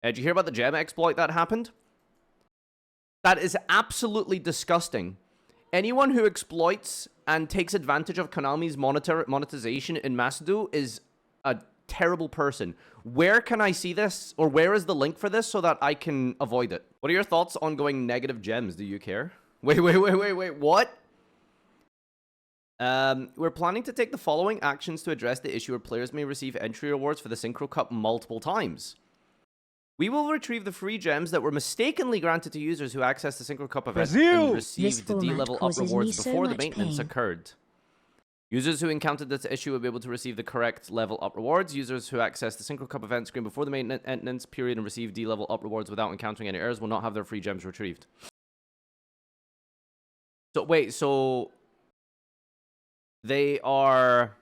Did you hear about the gem exploit that happened? That is absolutely disgusting. Anyone who exploits and takes advantage of Konami's monetization in Masadu is a terrible person. Where can I see this? Or where is the link for this so that I can avoid it? What are your thoughts on going negative gems? Do you care? Wait, what? We're planning to take the following actions to address the issue where players may receive entry rewards for the Synchro Cup multiple times. We will retrieve the free gems that were mistakenly granted to users who accessed the Synchro Cup event and received the D-level up rewards before the maintenance occurred. Users who encountered this issue will be able to receive the correct level up rewards. Users who accessed the Synchro Cup event screen before the maintenance period and received D-level up rewards without encountering any errors will not have their free gems retrieved. So, wait, so they are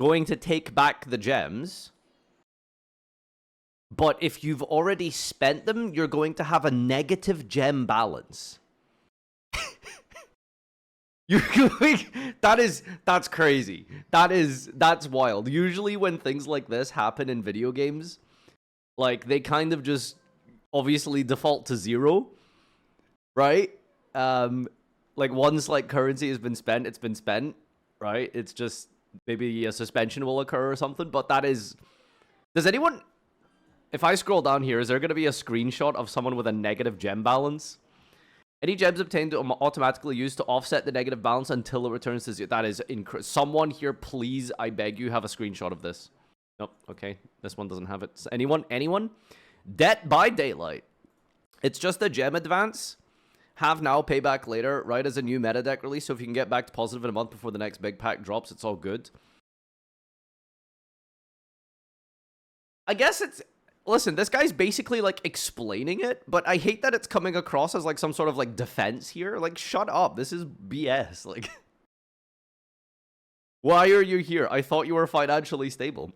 going to take back the gems, but if you've already spent them, you're going to have a negative gem balance. You're going... That's crazy. That's wild. Usually when things like this happen in video games, like, they kind of just obviously default to 0, right? Like, once, like, currency has been spent, it's been spent, right? It's just, maybe a suspension will occur or something, but that is... Does anyone... If I scroll down here, is there going to be a screenshot of someone with a negative gem balance? Any gems obtained are automatically used to offset the negative balance until it returns to 0. That is incredible. Someone here, please, I beg you, have a screenshot of this. Nope, okay. This one doesn't have it. Anyone? Anyone? Debt by Daylight. It's just a gem advance. Have now, pay back later, right, as a new meta deck release. So if you can get back to positive in a month before the next big pack drops, it's all good. I guess it's... Listen, this guy's basically, like, explaining it, but I hate that it's coming across as, like, some sort of, like, defense here. Like, shut up. This is BS. Like, why are you here? I thought you were financially stable.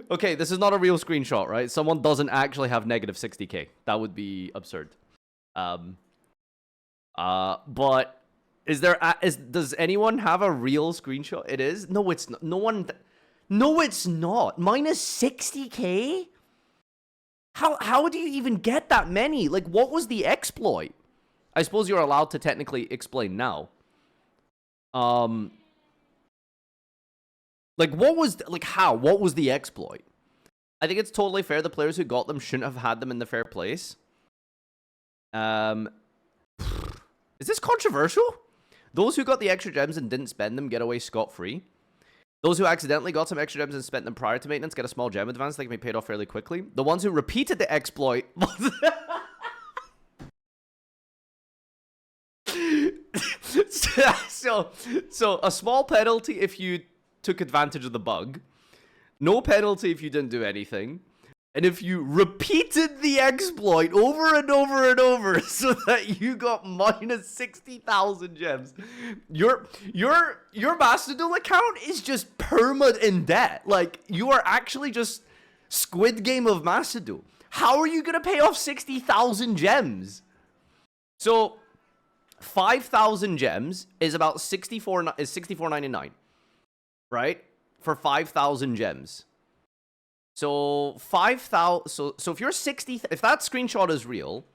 Okay, this is not a real screenshot, right? Someone doesn't actually have negative 60k. That would be absurd. But is there... does anyone have a real screenshot? It is? No, it's not. No one... No, it's not. Minus 60k? How do you even get that many? Like, what was the exploit? I suppose you're allowed to technically explain now. Like, what was... Like, how? What was the exploit? I think it's totally fair. The players who got them shouldn't have had them in the fair place. Is this controversial? Those who got the extra gems and didn't spend them get away scot-free. Those who accidentally got some extra gems and spent them prior to maintenance get a small gem advance that can be paid off fairly quickly. The ones who repeated the exploit... so a small penalty if you took advantage of the bug. No penalty if you didn't do anything. And if you repeated the exploit over and over and over so that you got minus 60,000 gems, your Master Duel account is just perma in debt. Like, you are actually just Squid Game of Master Duel. How are you going to pay off 60,000 gems? So, 5,000 gems is about $64.99, right? For 5,000 gems. So 5,000. So if you're 60, if that screenshot is real,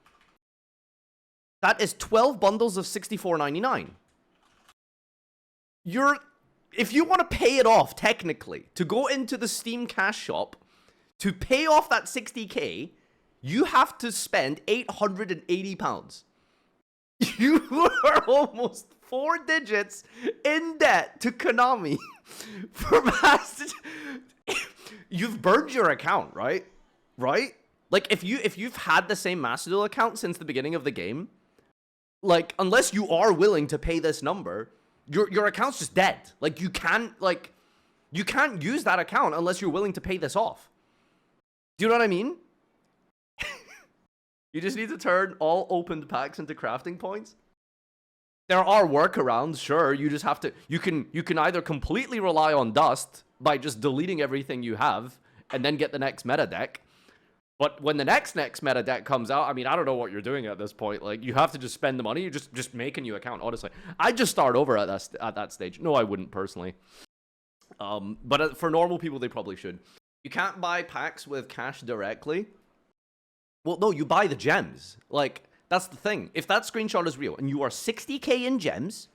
that is 12 bundles of $64.99. If you want to pay it off technically to go into the Steam Cash Shop to pay off that 60k, you have to spend £880. You are almost 4 digits in debt to Konami for Master. You've burned your account, right? Right? Like, if you've had the same Master Duel account since the beginning of the game, like, unless you are willing to pay this number, your account's just dead. Like, you can't use that account unless you're willing to pay this off. Do you know what I mean? You just need to turn all opened packs into crafting points. There are workarounds, sure. You just have to... You can either completely rely on dust by just deleting everything you have and then get the next meta deck. But when the next meta deck comes out, I mean, I don't know what you're doing at this point. Like, you have to just spend the money. You just make a new account, honestly. I'd just start over at that stage. No, I wouldn't, personally. But for normal people, they probably should. You can't buy packs with cash directly. Well, no, you buy the gems. Like, that's the thing. If that screenshot is real and you are 60k in gems,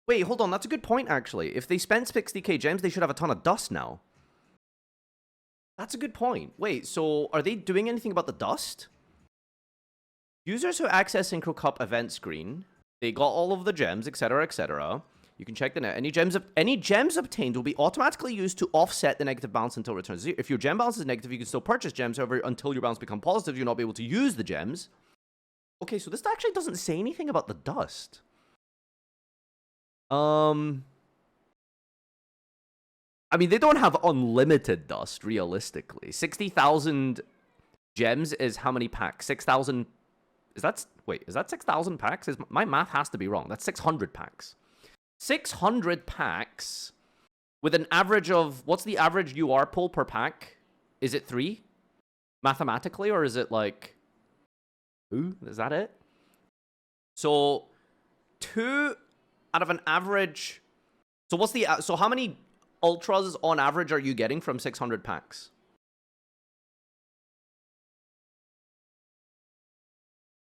wait, hold on. That's a good point, actually. If they spent 60k gems, they should have a ton of dust now. That's a good point. Wait, so are they doing anything about the dust? Users who access Synchro Cup event screen, they got all of the gems, etc., etc. You can check the net. Any gems obtained will be automatically used to offset the negative balance until it returns zero. If your gem balance is negative, you can still purchase gems. However, until your balance becomes positive, you'll not be able to use the gems. Okay, so this actually doesn't say anything about the dust. I mean, they don't have unlimited dust, realistically. 60,000 gems is how many packs? 6,000... Wait, is that 6,000 packs? My math has to be wrong. That's 600 packs. 600 packs with an average of... What's the average UR pull per pack? Is it 3? Mathematically, or is it like... Ooh, is that it? So, 2 out of an average... So what's the... So how many ultras on average are you getting from 600 packs?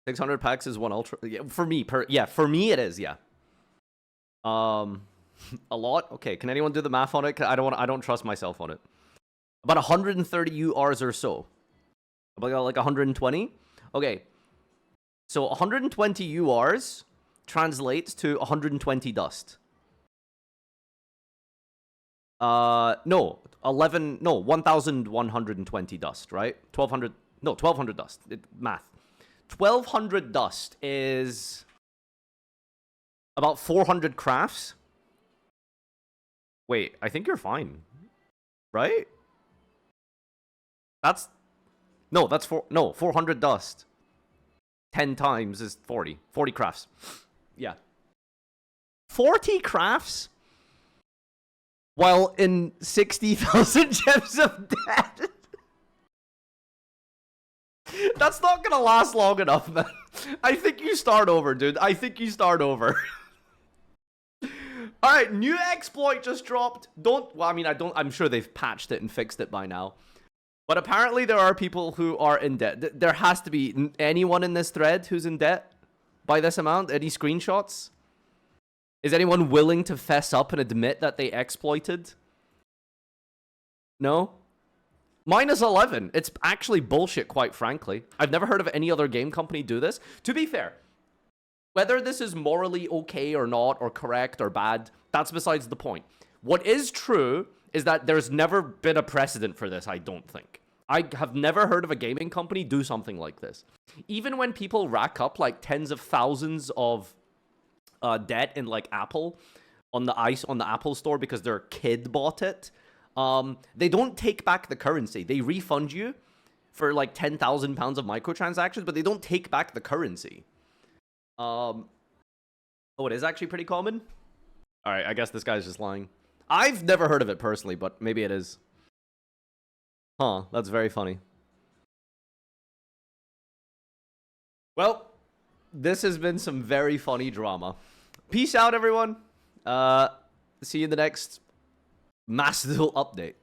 $600 packs is 1 ultra. Yeah, for me, for me it is, yeah. A lot. Okay, can anyone do the math on it? I don't trust myself on it. About 130 URs or so. About like 120. Okay, so 120 URs translates to 120 dust. No, 1,120 dust, right? 1,200 dust. Math. 1,200 dust is about 400 crafts. Wait, I think you're fine, right? That's 400 dust. 10 times is 40 crafts. Yeah, 40 crafts while in 60,000 gems of death. That's not gonna last long enough, man. I think you start over, dude. I think you start over. Alright, new exploit just dropped. I'm sure they've patched it and fixed it by now. But apparently there are people who are in debt. There has to be anyone in this thread who's in debt by this amount. Any screenshots? Is anyone willing to fess up and admit that they exploited? No? -11. It's actually bullshit, quite frankly. I've never heard of any other game company do this. To be fair, whether this is morally okay or not, or correct or bad, that's besides the point. What is true is that there's never been a precedent for this, I don't think. I have never heard of a gaming company do something like this. Even when people rack up like tens of thousands of debt in like Apple on the Apple store because their kid bought it, they don't take back the currency. They refund you for like 10,000 pounds of microtransactions, but they don't take back the currency. Oh, it is actually pretty common? Alright, I guess this guy's just lying. I've never heard of it personally, but maybe it is. Huh, that's very funny. Well, this has been some very funny drama. Peace out, everyone. See you in the next Mass Duel update.